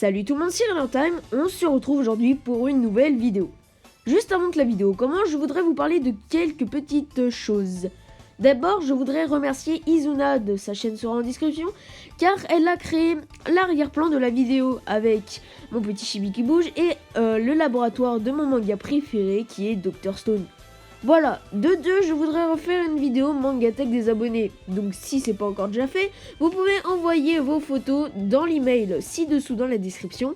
Salut tout le monde, c'est Time, on se retrouve aujourd'hui pour une nouvelle vidéo. Juste avant que la vidéo commence, je voudrais vous parler de quelques petites choses. D'abord, je voudrais remercier Izuna, sa chaîne sera en description, car elle a créé l'arrière-plan de la vidéo avec mon petit chibi qui bouge et le laboratoire de mon manga préféré qui est Dr Stone. Voilà, de deux, je voudrais refaire une vidéo Mangatech des abonnés. Donc si c'est pas encore déjà fait, vous pouvez envoyer vos photos dans l'email ci-dessous dans la description.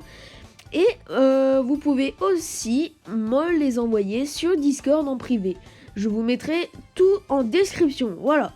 Et vous pouvez aussi me les envoyer sur Discord en privé. Je vous mettrai tout en description, voilà.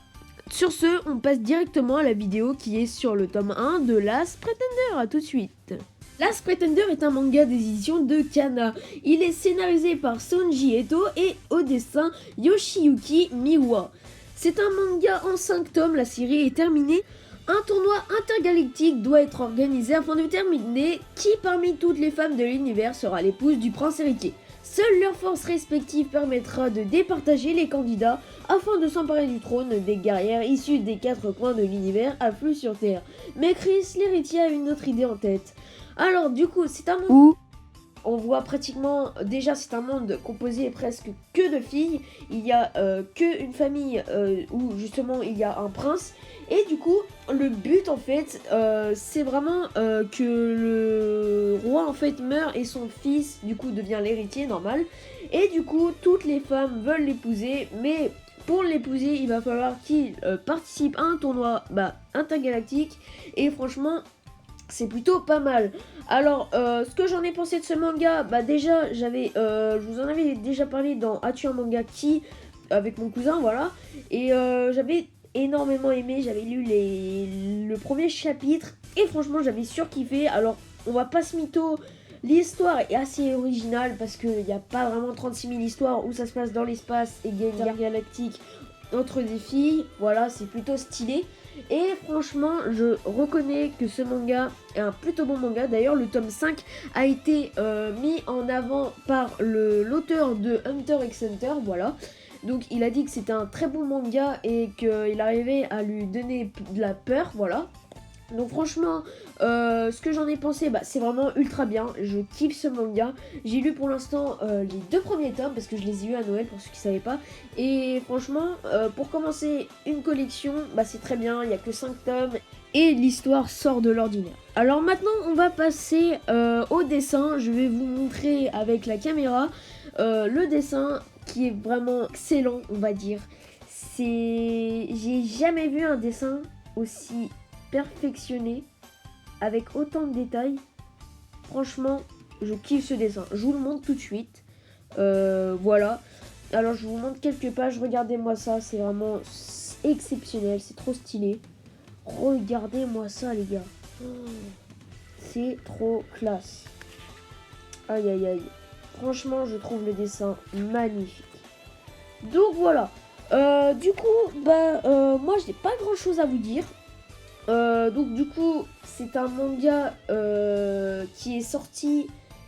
Sur ce, on passe directement à la vidéo qui est sur le tome 1 de Last Pretender, à tout de suite. Last Pretender est un manga des éditions de Kana. Il est scénarisé par Sonji Eto et au dessin Yoshiyuki Miwa. C'est un manga en 5 tomes, la série est terminée. Un tournoi intergalactique doit être organisé afin de déterminer qui parmi toutes les femmes de l'univers sera l'épouse du prince héritier. Seule leur force respective permettra de départager les candidats afin de s'emparer du trône des guerrières issues des 4 coins de l'univers affluent sur Terre. Mais Chris, l'héritier, a une autre idée en tête. Alors du coup, c'est un monde où on voit pratiquement, déjà c'est un monde composé presque que de filles. Il y a qu'une famille où justement il y a un prince. Et du coup, le but en fait, c'est vraiment que le roi en fait meurt et son fils du coup devient l'héritier normal. Et du coup, toutes les femmes veulent l'épouser, mais pour l'épouser, il va falloir qu'il participe à un tournoi intergalactique. Et franchement, c'est plutôt pas mal. Alors, ce que j'en ai pensé de ce manga, déjà, je vous en avais déjà parlé dans As-tu un manga qui avec mon cousin, voilà. Et j'avais énormément aimé, j'avais lu le premier chapitre et franchement, j'avais surkiffé. Alors, on va pas se mytho, l'histoire est assez originale parce qu'il n'y a pas vraiment 36 000 histoires où ça se passe dans l'espace et guerre galactique entre des filles. Voilà, c'est plutôt stylé. Et franchement, je reconnais que ce manga est un plutôt bon manga. D'ailleurs, le tome 5 a été mis en avant par l'auteur de Hunter x Hunter, voilà. Donc il a dit que c'était un très bon manga et qu'il arrivait à lui donner de la peur, voilà. Donc franchement, ce que j'en ai pensé, c'est vraiment ultra bien. Je kiffe ce manga. J'ai lu pour l'instant les 2 premiers tomes parce que je les ai eu à Noël pour ceux qui ne savaient pas. Et franchement, pour commencer une collection, c'est très bien. Il n'y a que 5 tomes et l'histoire sort de l'ordinaire. Alors maintenant, on va passer au dessin. Je vais vous montrer avec la caméra le dessin qui est vraiment excellent, on va dire. J'ai jamais vu un dessin aussi perfectionné avec autant de détails. Franchement, je kiffe ce dessin. Je vous le montre tout de suite. Voilà. Alors je vous montre quelques pages. Regardez-moi ça, c'est vraiment exceptionnel, c'est trop stylé. Regardez-moi ça, les gars. C'est trop classe. Aïe aïe aïe. Franchement, je trouve le dessin magnifique. Donc voilà. Du coup, moi je n'ai pas grand chose à vous dire. Donc du coup, c'est un manga qui est sorti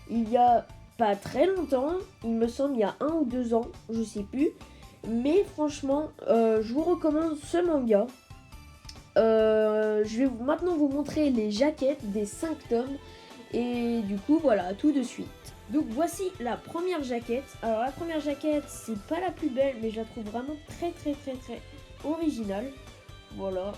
il y a pas très longtemps. Il me semble il y a 1 ou 2 ans, je sais plus. Mais franchement, je vous recommande ce manga. Je vais maintenant vous montrer les jaquettes des 5 tomes. Et du coup, voilà, tout de suite. Donc voici la première jaquette. Alors la première jaquette, c'est pas la plus belle, mais je la trouve vraiment très originale. Voilà.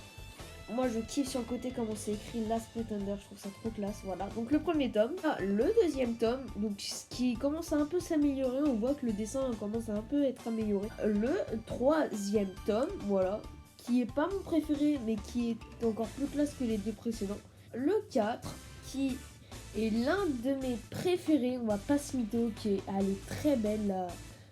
Moi je kiffe sur le côté comment c'est écrit Last Pretender, je trouve ça trop classe. Voilà. Donc le premier tome. Le deuxième tome, donc qui commence à un peu s'améliorer. On voit que le dessin commence à un peu être amélioré. Le troisième tome, voilà. Qui est pas mon préféré, mais qui est encore plus classe que les 2 précédents. Le 4, qui et l'un de mes préférés, on va pas se mytho, elle est très belle,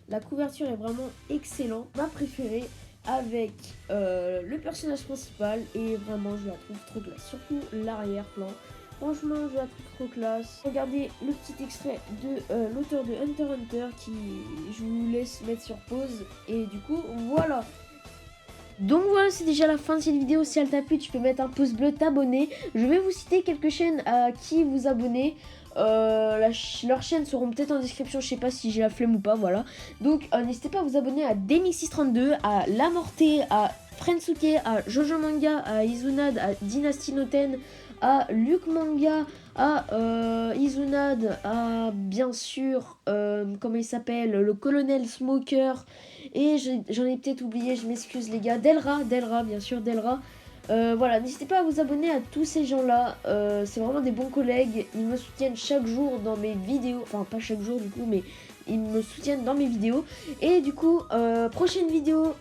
la couverture est vraiment excellente. Ma préférée avec le personnage principal et vraiment je la trouve trop classe, surtout l'arrière-plan. Franchement je la trouve trop classe. Regardez le petit extrait de l'auteur de Hunter x Hunter qui je vous laisse mettre sur pause et du coup voilà. Donc voilà, c'est déjà la fin de cette vidéo. Si elle t'a plu, tu peux mettre un pouce bleu, t'abonner. Je vais vous citer quelques chaînes à qui vous abonner. Leurs chaînes seront peut-être en description, je sais pas si j'ai la flemme ou pas, voilà. Donc n'hésitez pas à vous abonner à Demixis32, à Lamorté, à Frensuke, à Jojo Manga, à Izunad, à Dynasty Noten, à Luc Manga, à Izunad, à bien sûr, comment il s'appelle, le colonel Smoker, et j'en ai peut-être oublié, je m'excuse les gars, Delra, bien sûr, Delra. Voilà, n'hésitez pas à vous abonner à tous ces gens-là, c'est vraiment des bons collègues, ils me soutiennent chaque jour dans mes vidéos, enfin pas chaque jour du coup, mais ils me soutiennent dans mes vidéos. Et du coup, prochaine vidéo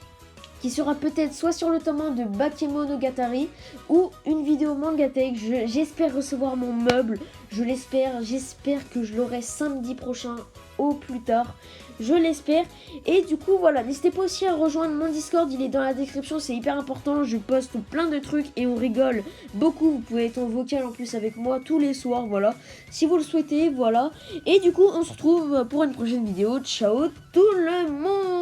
qui sera peut-être soit sur le tome 1 de Bakemonogatari ou une vidéo Mangatech. J'espère recevoir mon meuble, je l'espère, j'espère que je l'aurai samedi prochain au plus tard. Je l'espère. Et du coup, voilà, n'hésitez pas aussi à rejoindre mon Discord, il est dans la description, c'est hyper important. Je poste plein de trucs et on rigole beaucoup. Vous pouvez être en vocal en plus avec moi tous les soirs, voilà. Si vous le souhaitez, voilà. Et du coup, on se retrouve pour une prochaine vidéo. Ciao tout le monde!